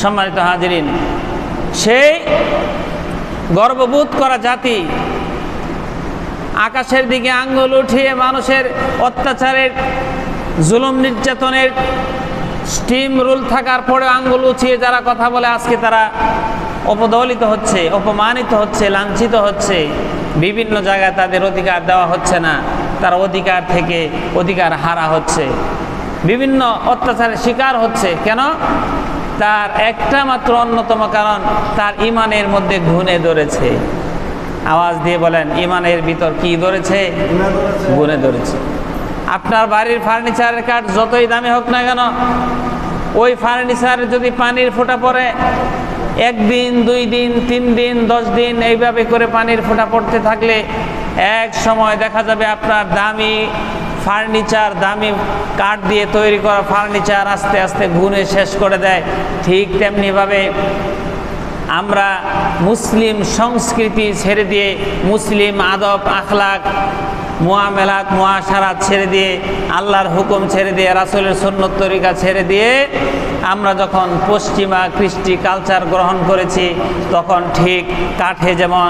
সম্মানিত হাজিরিন, সেই গর্ববোধ করা জাতি আকাশের দিকে আঙ্গুল উঠিয়ে মানুষের অত্যাচারের, জুলুম নির্যাতনের স্টিম রুল থাকার পরে আঙ্গুল উঠিয়ে যারা কথা বলে, আজকে তারা অপদলিত হচ্ছে, অপমানিত হচ্ছে, লাঞ্ছিত হচ্ছে। বিভিন্ন জায়গায় তাদের অধিকার দেওয়া হচ্ছে না, তারা অধিকার থেকে অধিকার হারা হচ্ছে, বিভিন্ন অত্যাচারের শিকার হচ্ছে। কেন? তার একটা মাত্র অন্যতম কারণ, তার ইমানের মধ্যে ঘুণে ধরেছে। আওয়াজ দিয়ে বলেন, ইমানের ভিতর কি ধরেছে? ঘুণে ধরেছে। আপনার বাড়ির ফার্নিচারের কাঠ যতই দামি হোক না কেন, ওই ফার্নিচারে যদি পানির ফোঁটা পড়ে, 1 দিন 2 দিন 3 দিন 10 দিন এইভাবে করে পানির ফোঁটা পড়তে থাকলে এক সময় দেখা যাবে আপনার দামি ফার্নিচার, দামি কাঠ দিয়ে তৈরি করা ফার্নিচার আস্তে আস্তে ঘুণে শেষ করে দেয়। ঠিক তেমনিভাবে আমরা মুসলিম সংস্কৃতি ছেড়ে দিয়ে, মুসলিম আদব আখলাক, মুআমালাত মুআশারাত ছেড়ে দিয়ে, আল্লাহর হুকুম ছেড়ে দিয়ে, রাসূলের সুন্নত তরিকা ছেড়ে দিয়ে আমরা যখন পশ্চিমা কৃষ্টি কালচার গ্রহণ করেছি, তখন ঠিক কাঠে যেমন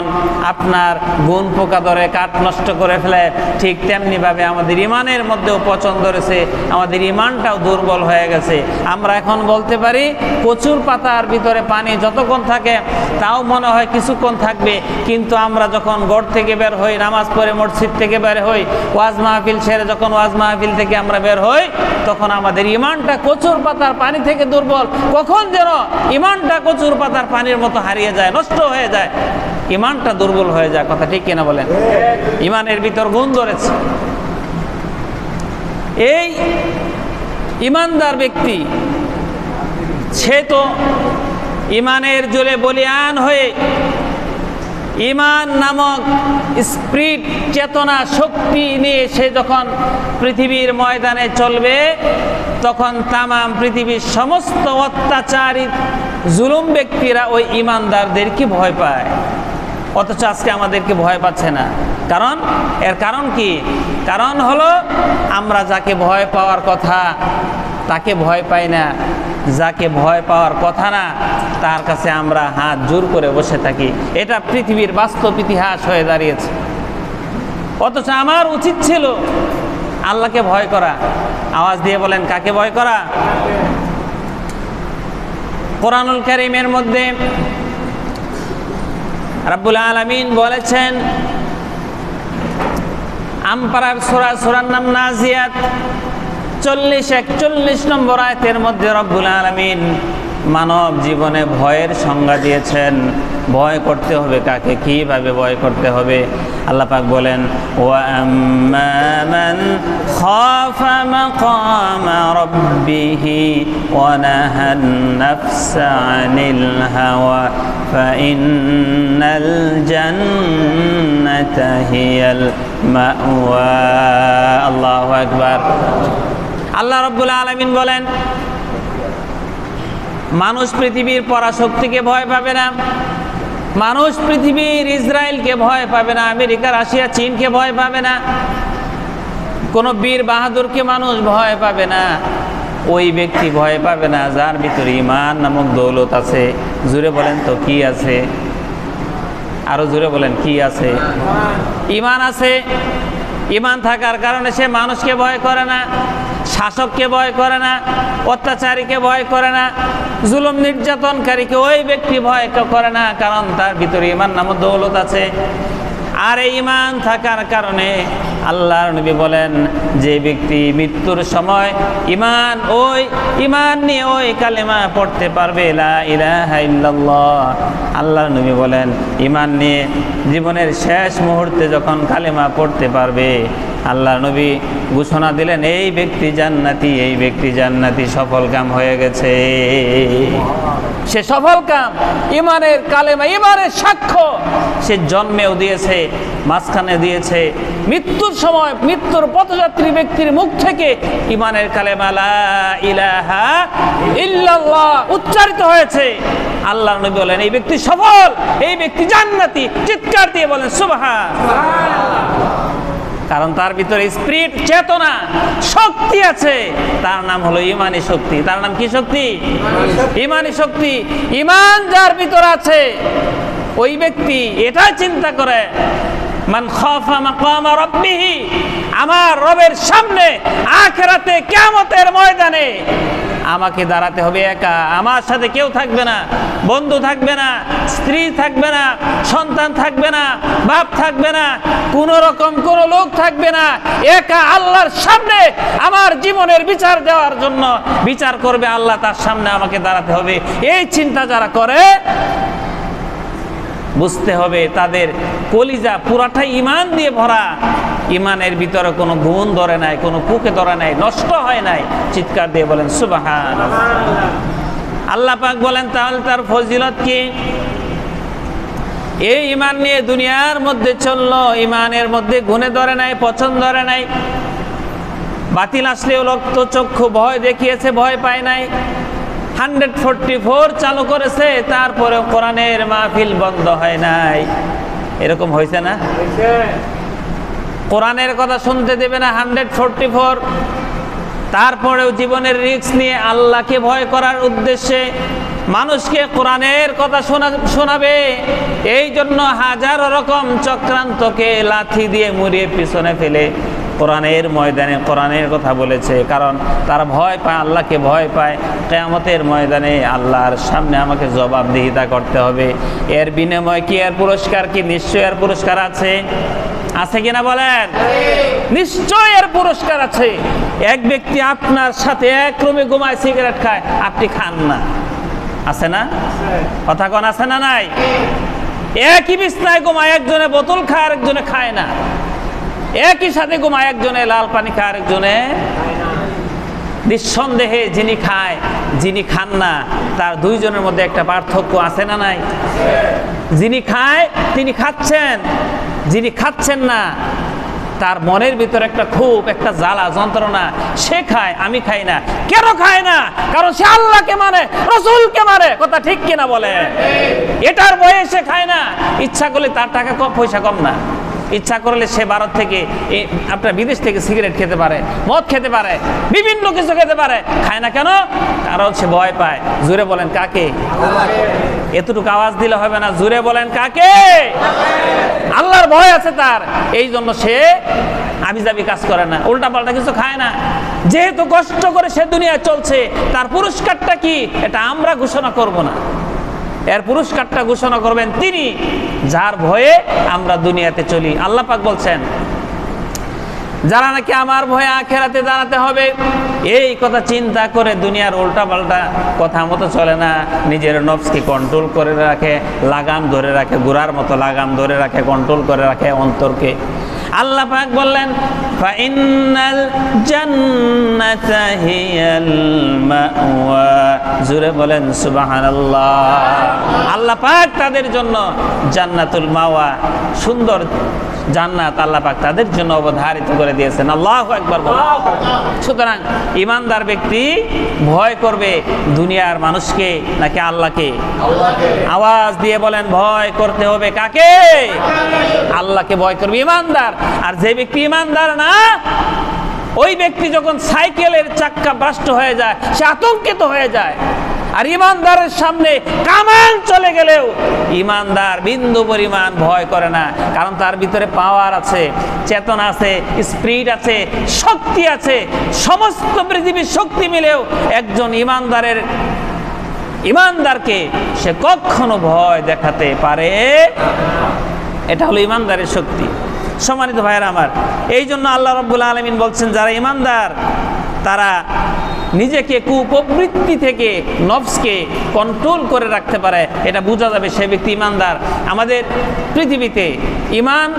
আপনার গুণ পোকা ধরে কাঠ নষ্ট করে ফেলে, ঠিক তেমনিভাবে আমাদের ইমানের মধ্যেও পচন ধরেছে, আমাদের ইমানটাও দুর্বল হয়ে গেছে। আমরা এখন বলতে পারি কচুর পাতার ভিতরে পানি যতক্ষণ থাকে তাও মনে হয় কিছুক্ষণ থাকবে, কিন্তু আমরা যখন ঘর থেকে বের হই, নামাজ পড়ে মসজিদ থেকে বের হই, ওয়াজ মাহফিল ছেড়ে যখন ওয়াজ মাহফিল থেকে আমরা বের হই, তখন আমাদের ইমানটা কচুর পাতার পানি থেকে দুর্বল। কখন যেন ইমানটা কচুর পাতার পানির মতো হারিয়ে যায়, নষ্ট হয়ে যায়, ইমানটা দুর্বল হয়ে যায়। কথা ঠিক কিনা বলেন? ইমানের ভিতর গুণ ধরেছে। এই ইমানদার ব্যক্তি, সে তো ইমানের জোরে বলিয়ান হয়ে, ইমান নামক স্পিরিট, চেতনা, শক্তি নিয়ে সে যখন পৃথিবীর ময়দানে চলবে, তখন তামাম পৃথিবীর সমস্ত অত্যাচারী জুলুম ব্যক্তিরা ওই ইমানদারদেরকে ভয় পায়। অথচ আজকে আমাদেরকে ভয় পাচ্ছে না। কারণ এর কারণ কি? কারণ হলো আমরা যাকে ভয় পাওয়ার কথা তাকে ভয় পাই না, যাকে ভয় পাওয়ার কথা না তার কাছে আমরা হাত জোর করে বসে থাকি। এটা পৃথিবীর বাস্তব ইতিহাস হয়ে দাঁড়িয়েছে। অথচ আমার উচিত ছিল আল্লাহকে ভয় করা। আওয়াজ দিয়ে বলেন, কাকে ভয় করা? কোরআনুল কারীমের মধ্যে রাব্বুল আলামিন বলেছেন, আমপারার সূরার নাম নাজিয়াত 40-41 নম্বর আয়াতের মধ্যে রব্বুল আলামিন মানব জীবনে ভয়ের সংজ্ঞা দিয়েছেন। ভয় করতে হবে কাকে, কিভাবে ভয় করতে হবে? আল্লাহ পাক বলেন, ওয়া আম্মা মান খাফা মাকামা রাব্বিহি ওয়া নাহান নাফসা আনিল হাওয়া ফাইন্নাল জান্নাতা হিয়াল মাওয়া। আল্লাহু আকবার। আল্লাহ রাব্বুল আলামিন বলেন, মানুষ পৃথিবীর পরাশক্তিকে ভয় পাবে না, মানুষ পৃথিবীর ইসরায়েলকে ভয় পাবে না, আমেরিকা, রাশিয়া, চীনকে ভয় পাবে না, কোনো বীর বাহাদুরকে মানুষ ভয় পাবে না। ওই ব্যক্তি ভয় পাবে না যার ভিতরে ঈমান নামক দৌলত আছে। জোরে বলেন তো কি আছে? আরো জোরে বলেন, কি আছে? ঈমান আছে। ঈমান থাকার কারণে সে মানুষকে ভয় করে না, শাসককে ভয় করে না, অত্যাচারীকে ভয় করে না, জুলুম নির্যাতনকারীকে ওই ব্যক্তি ভয় করে না, কারণ তার ভিতরে ঈমান নামক দৌলত আছে। আর এই ঈমান থাকার কারণে আল্লাহর নবী বলেন, যে ব্যক্তি মৃত্যুর সময় ঈমান নিয়ে ওই কালেমা পড়তে পারবে, লা ইলাহা ইল্লাল্লাহ, আল্লাহর নবী বলেন ঈমান নিয়ে জীবনের শেষ মুহূর্তে যখন কালেমা পড়তে পারবে, আল্লাহর নবী ঘোষণা দিলেন, এই ব্যক্তি জান্নাতি, এই ব্যক্তি জান্নাতি, সফল কাম হয়ে গেছে। সে সফল কাম, ঈমানের কালেমা, ঈমানের সাক্ষ্য সে জন্মেও দিয়েছে, মাঝখানে দিয়েছে, মৃত্যুর সময় মৃত্যুর পথযাত্রী ব্যক্তির মুখ থেকে ঈমানের কালেমা লা ইলাহা ইল্লাল্লাহ উচ্চারিত হয়েছে। আল্লাহর নবী বলেন, এই ব্যক্তি সফল, এই ব্যক্তি জান্নাতি। চিৎকার দিয়ে বলেন সুবহানাল্লাহ। কারণ তার ভিতরে স্পিরিট, চেতনা, শক্তি আছে। তার নাম হলো ইমানি শক্তি। তার নাম কি শক্তি? ইমানি শক্তি। ইমান যার ভিতরে আছে ওই ব্যক্তি এটা চিন্তা করে, মান খাফা মাকামা রাব্বিহি, আমার রবের সামনে আখিরাতে কিয়ামতের ময়দানে আমাকে দাঁড়াতে হবে একা, আমার সাথে কেউ থাকবে না, বন্ধু থাকবে না, স্ত্রী থাকবে না, সন্তান থাকবে না, বাপ থাকবে না, কোন রকম কোন লোক থাকবে না, একা আল্লাহর সামনে আমার জীবনের বিচার দেওয়ার জন্য বিচার করবে আল্লাহ, তার সামনে আমাকে দাঁড়াতে হবে। এই চিন্তা যারা করে বুঝতে হবে তাদের কলিজা পুরাটাই ইমান দিয়ে ভরা। ইমানের ভিতরে কোনো গুণ ধরে নাই, কোনো পুকে ধরে নাই, নষ্ট হয় নাই। চিৎকার দিয়ে বলেন সুবহানাল্লাহ। আল্লাহ পাক বলেন তাহলে তার ফজিলত কি? এই ইমান নিয়ে দুনিয়ার মধ্যে চললো, ইমানের মধ্যে গুণে ধরে নাই, পছন্দ ধরে নাই, বাতিল আসলেও রক্ত চক্ষু ভয় দেখিয়েছে, ভয় পায় নাই, 144 চালু করেছে, তারপরে কোরআনের মাহফিল বন্ধ হয় নাই। এরকম হয়েছে না? কোরআনের কথা শুনতে দেবে না 144, তারপরেও জীবনের রিস্ক নিয়ে আল্লাহকে ভয় করার উদ্দেশ্যে মানুষকে কোরআনের কথা শোনাবে। এই জন্য হাজারো রকম চক্রান্তকে লাথি দিয়ে মুড়িয়ে পিছনে ফেলে কোরআনের ময়দানে কোরআনের কথা বলেছে। কারণ তারা ভয় পায়, আল্লাহকে ভয় পায়। কিয়ামতের ময়দানে আল্লাহর সামনে আমাকে জবাবদিহিতা করতে হবে। এর বিনিময় কি, এর পুরস্কার কি? নিশ্চয় এর পুরস্কার আছে। আছে কিনা বলেন? নিশ্চয় এর পুরস্কার আছে। এক ব্যক্তি আপনার সাথে এক রুমে ঘুমায়, সিগারেট খায়, আপনি খান না, আছে না? কথা কোন আছে না নাই? একই বিছনায় ঘুমায়, একজনে বোতল খায় আরেকজনে খায় না। একই সাথে ঘুমায়, একজনে লাল পানি খায় আরেকজনে। নিঃসন্দেহে যিনি খায় যিনি খান না, তার দুইজনের মধ্যে একটা পার্থক্য আছে না নাই? যিনি খায় তিনি খাচ্ছেন, যিনি খাচ্ছেন না তার মনের ভিতরে একটা ক্ষোভ, একটা জ্বালা যন্ত্রণা। সে খায়, আমি খাই না। কেন খায় না? কারণ সে আল্লাহকে মানে, রাসূলকে মানে। কথা ঠিক কিনা বলে? এটার ভয়ে সে খায় না। ইচ্ছা করলে তার টাকা কম, পয়সা কম না, ইচ্ছা করলে সে ভারত থেকে, আপনার বিদেশ থেকে সিগারেট খেতে পারে, মদ খেতে পারে, বিভিন্ন কিছু খেতে পারে। খায় না কেন? কারণ সে ভয় পায়। জোরে বলেন কাকে? এতটুকু আওয়াজ দিলে হবে না, জোরে বলেন কাকে? আল্লাহর ভয় আছে তার, এই জন্য সে আবিজাবি কাজ করে না, উল্টা পাল্টা কিছু খায় না। যেহেতু কষ্ট করে সে দুনিয়ায় চলছে, তার পুরস্কারটা কি এটা আমরা ঘোষণা করব না। এর পুরস্কারটা ঘোষণা করবেন তিনি, যার ভয়ে আমরা দুনিয়াতে চলি। আল্লাহ পাক বলছেন যারা নাকি আমার ভয়ে আখিরাতে দাঁড়াতে হবে, এই কথা চিন্তা করে দুনিয়ার উল্টা পাল্টা কথা মতো চলে না, নিজের নফসকে কন্ট্রোল করে রাখে, লাগাম ধরে রাখে, ঘোড়ার মতো লাগাম ধরে রাখে, কন্ট্রোল করে রাখে অন্তরকে। আল্লাহ পাক বললেন ফাইনাল জান্নাতা হিয়াল মাওয়া। জোরে বলেন সুবহানাল্লাহ। আল্লাহ পাক তাদের জন্য জান্নাতুল মাওয়া, সুন্দর জান্নাত আল্লাহ পাক তাদের জন্য অবধারিত করে দিয়েছেন। আল্লাহু আকবার। সুতরাং ইমানদার ব্যক্তি ভয় করবে দুনিয়ার মানুষকে নাকি আল্লাহকে? আওয়াজ দিয়ে বলেন ভয় করতে হবে কাকে? আল্লাহকে ভয় করবে ইমানদার। আর যে ব্যক্তি ইমানদার না, ওই ব্যক্তি যখন সাইকেলের চাক্কা ব্রাস্ট হয়ে যায় সে আতঙ্কিত হয়ে যায়। আর ইমানদারের সামনে কামান চলে গেলেও ইমানদার বিন্দু পরিমাণ ভয় করে না, কারণ তার ভিতরে পাওয়ার আছে, চেতনা আছে, স্পিরিট আছে, শক্তি আছে। সমস্ত পৃথিবীর শক্তি মিলেও একজন ইমানদারকে সে কখনো ভয় দেখাতে পারে। এটা হলো ইমানদারের শক্তি। সম্মানিত ভাইয়েরা আমার, এই জন্য আল্লাহ রাব্বুল আলামিন বলছেন যারা ইমানদার তারা নিজেকে কুপ্রবৃত্তি থেকে নফসকে কন্ট্রোল করে রাখতে পারে। এটা বোঝা যাবে সে ব্যক্তি ইমানদার। আমাদের পৃথিবীতে ইমান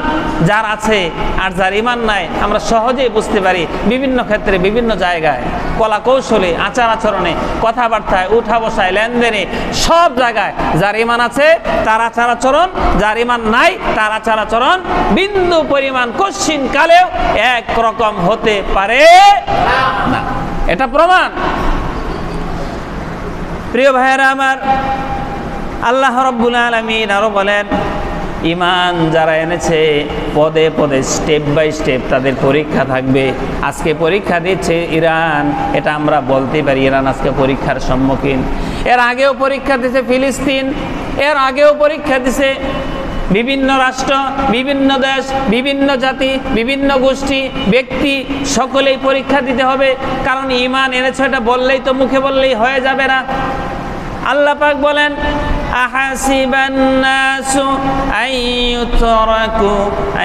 যার আছে আর যার ইমান নাই আমরা সহজেই বুঝতে পারি। বিভিন্ন ক্ষেত্রে, বিভিন্ন জায়গায়, কলা কৌশলে, আচার আচরণে, কথাবার্তায়, উঠা বসায়, লেনদেনে, সব জায়গায় যার ইমান আছে তার আচার আচরণ, যার ইমান নাই তার আচার আচরণ বিন্দু পরিমাণ কশ্চিন কালেও একরকম হতে পারে না। এটা প্রমাণ। প্রিয় ভাইয়েরা আমার, আল্লাহ রাব্বুল আলামিন আরো বলেন ইমান যারা এনেছে পদে পদে স্টেপ বাই স্টেপ তাদের পরীক্ষা থাকবে। আজকে পরীক্ষা দিচ্ছে ইরান, এটা আমরা বলতে পারি ইরান আজকে পরীক্ষার সম্মুখীন। এর আগেও পরীক্ষা দিছে ফিলিস্তিন, এর আগেও পরীক্ষা দিছে বিভিন্ন রাষ্ট্র, বিভিন্ন দেশ, বিভিন্ন জাতি, বিভিন্ন গোষ্ঠী, ব্যক্তি, সকলেই পরীক্ষা দিতে হবে। কারণ ঈমান এনেছে এটা বললেই তো, মুখে বললেই হয়ে যাবে না। আল্লাহ পাক বলেন, আহাসিবান নাসু আইয়ুতরাকু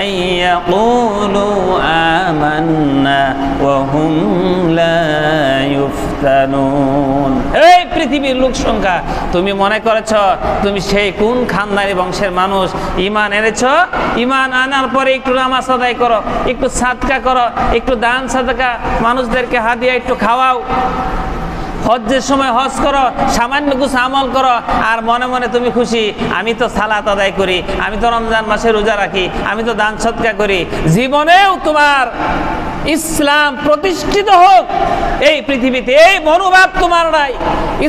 আইয়াকুলু আমান্না ওয়া হুম লা ইফতানুন। এই পৃথিবীর লোক সংখ্যা, তুমি মনে করেছ তুমি সেই কোন খানদানি বংশের মানুষ? ঈমান এনেছ, ঈমান আনার পরে একটু নামাজ আদায় করো, একটু সাদকা করো, একটু দান সাদকা, মানুষদেরকে হাদিয়া একটু খাওয়াও, হজ্জের সময় হজ করো, সামান্য কিছু আমল করো, আর মনে মনে তুমি খুশি, আমি তো সালাত আদায় করি, আমি তো রমজান মাসে রোজা রাখি, আমি তো দান সদকা করি। জীবনেও তোমার ইসলাম প্রতিষ্ঠিত হোক এই পৃথিবীতে, এই মনোভাব তোমার নাই।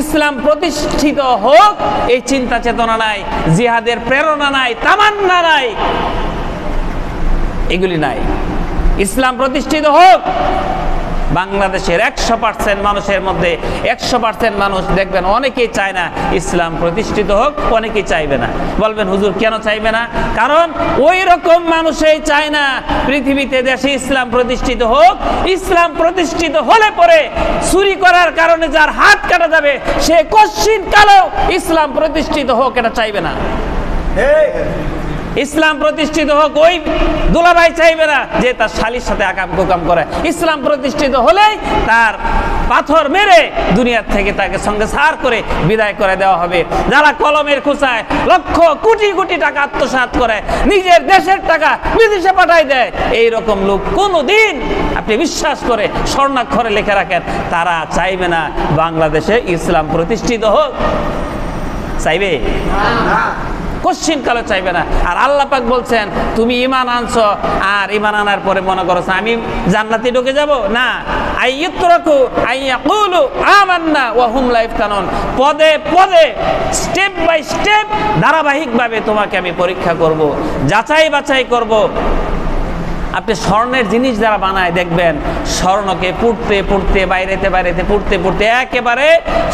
ইসলাম প্রতিষ্ঠিত হোক এই চিন্তা চেতনা নাই, জিহাদের প্রেরণা নাই, তামান্না নাই, এগুলি নাই। ইসলাম প্রতিষ্ঠিত হোক। বাংলাদেশের 100% মানুষের মধ্যে 100% মানুষ দেখবেন অনেকেই চায় না ইসলাম প্রতিষ্ঠিত হোক, অনেকেই চাইবে না। বলবেন হুজুর কেন চাইবে না? কারণ ওই রকম মানুষই চায় না পৃথিবীতে দেশে ইসলাম প্রতিষ্ঠিত হোক। ইসলাম প্রতিষ্ঠিত হলে পরে চুরি করার কারণে যার হাত কাটা যাবে, সে কশ্চিন কালেও ইসলাম প্রতিষ্ঠিত হোক এটা চাইবে না। ইসলাম প্রতিষ্ঠিত হোক ওই দুলাভাই চাইবে না যে তার শালীর সাথে আকাম কুকাম করে। ইসলাম প্রতিষ্ঠিত হলেই তার পাথর মেরে দুনিয়ার থেকে তাকে সঙ্গে সার করে বিদায় করে দেওয়া হবে। যারা কলমের খোঁচায় লক্ষ কোটি কোটি টাকা আত্মসাৎ করে, নিজের দেশের টাকা বিদেশে পাঠায় দেয়, এই রকম লোক কোনোদিন আপনি বিশ্বাস করে স্বর্ণাক্ষরে লিখে রাখেন, তারা চাইবে না বাংলাদেশে ইসলাম প্রতিষ্ঠিত হোক। চাইবে? কোশ্চিন কালে চাইবে না। আর আল্লাহ পাক বলছেন তুমি ঈমান আনছো, আর ঈমান আনার পরে মনে করছো আমি জান্নাতে ঢুকে যাব না। আইয়ুতরাকু আইয়াকুলু আমান্না ওয়া হুম লা ইফতানুন। পদে পদে স্টেপ বাই স্টেপ ধারাবাহিকভাবে তোমাকে আমি পরীক্ষা করব, যাচাই বাছাই করব। আপনি স্বর্ণের জিনিস যারা বানায় দেখবেন, স্বর্ণকে পুড়তে পুড়তে বাইরেতে বাইরেতে পুড়তে পুড়তে একেবারে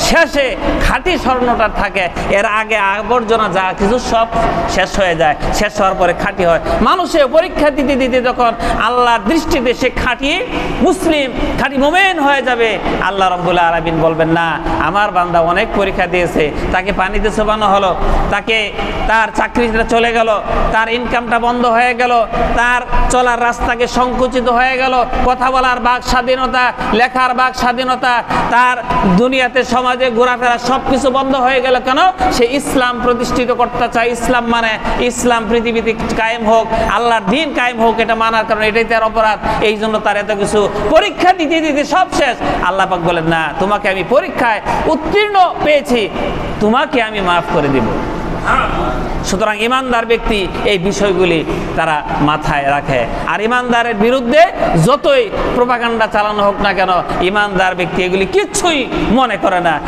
শেষে খাঁটি স্বর্ণটা থাকে, এর আগে আবর্জনা যা কিছু সব শেষ হয়ে যায়, শেষ হওয়ার পরে খাঁটি হয়। মানুষে পরীক্ষা দিতে দিতে যখন আল্লাহর দৃষ্টিতে সে খাঁটি মুসলিম, খাঁটি মুমিন হয়ে যাবে, আল্লাহ রাব্বুল আলামিন বলবেন না আমার বান্দা অনেক পরীক্ষা দিয়েছে, তাকে পানিতে চোবানো হলো, তাকে তার চাকরিটা চলে গেল, তার ইনকামটা বন্ধ হয়ে গেল, তার চলার রাস্তাকে সংকুচিত হয়ে গেল, কথা বলার বাক স্বাধীনতা, লেখার বাক স্বাধীনতা, তার দুনিয়াতে সমাজে ঘোরাফেরা সবকিছু বন্ধ হয়ে গেল। কেন? সে ইসলাম প্রতিষ্ঠিত করতে চায়। ইসলাম মানে ইসলাম পৃথিবীতে কায়েম হোক, আল্লাহর দ্বীন কায়েম হোক, এটা মানার কারণে এটাই তার অপরাধ। এই জন্য তার এত কিছু পরীক্ষা দিতে দিতে সব শেষ। আল্লাহ পাক বলেন না তোমাকে আমি পরীক্ষায় উত্তীর্ণ পেয়েছি, তোমাকে আমি মাফ করে দিব। সুতরাং ইমানদার ব্যক্তি এই বিষয়গুলি তারা মাথায় রাখে। আর ইমানদারের বিরুদ্ধে যতই প্রোপাগান্ডা চালানো হোক না কেন, ইমানদার ব্যক্তি এগুলি কিচ্ছুই মনে করে না।